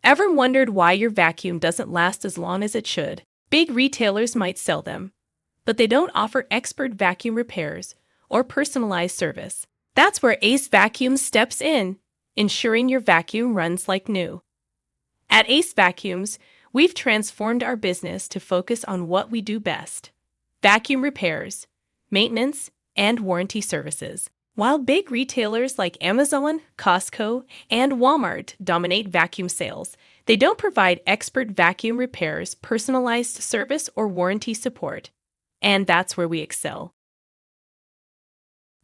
Ever wondered why your vacuum doesn't last as long as it should? Big retailers might sell them, but they don't offer expert vacuum repairs or personalized service. That's where AceVacuums steps in, ensuring your vacuum runs like new. At AceVacuums, we've transformed our business to focus on what we do best: vacuum repairs, maintenance, and warranty services. While big retailers like Amazon, Costco, and Walmart dominate vacuum sales, they don't provide expert vacuum repairs, personalized service, or warranty support. And that's where we excel.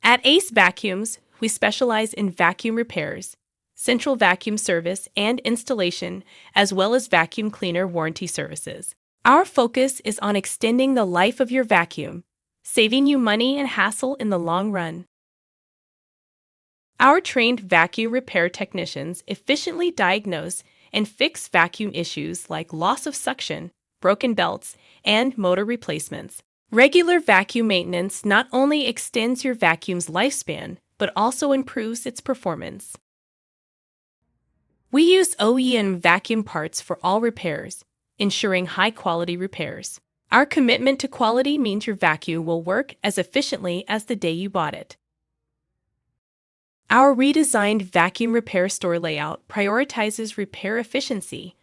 At AceVacuums, we specialize in vacuum repairs, central vacuum service and installation, as well as vacuum cleaner warranty services. Our focus is on extending the life of your vacuum, saving you money and hassle in the long run. Our trained vacuum repair technicians efficiently diagnose and fix vacuum issues like loss of suction, broken belts, and motor replacements. Regular vacuum maintenance not only extends your vacuum's lifespan, but also improves its performance. We use OEM vacuum parts for all repairs, ensuring high-quality repairs. Our commitment to quality means your vacuum will work as efficiently as the day you bought it. Our redesigned vacuum repair store layout prioritizes repair efficiency,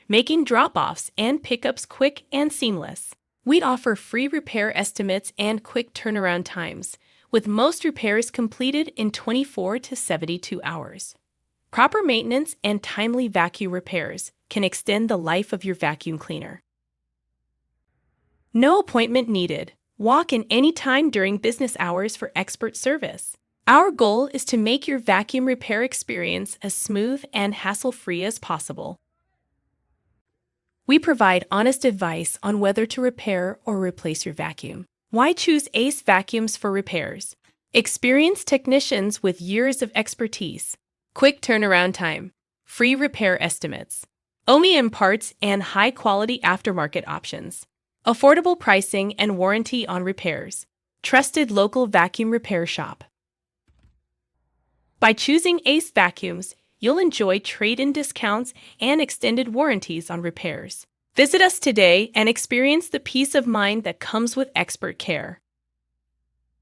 making drop-offs and pickups quick and seamless. We offer free repair estimates and quick turnaround times, with most repairs completed in 24 to 72 hours. Proper maintenance and timely vacuum repairs can extend the life of your vacuum cleaner. No appointment needed. Walk in any time during business hours for expert service. Our goal is to make your vacuum repair experience as smooth and hassle-free as possible. We provide honest advice on whether to repair or replace your vacuum. Why choose AceVacuums for repairs? Experienced technicians with years of expertise, quick turnaround time, free repair estimates, OEM parts and high-quality aftermarket options, affordable pricing and warranty on repairs, trusted local vacuum repair shop. By choosing AceVacuums, you'll enjoy trade-in discounts and extended warranties on repairs. Visit us today and experience the peace of mind that comes with expert care.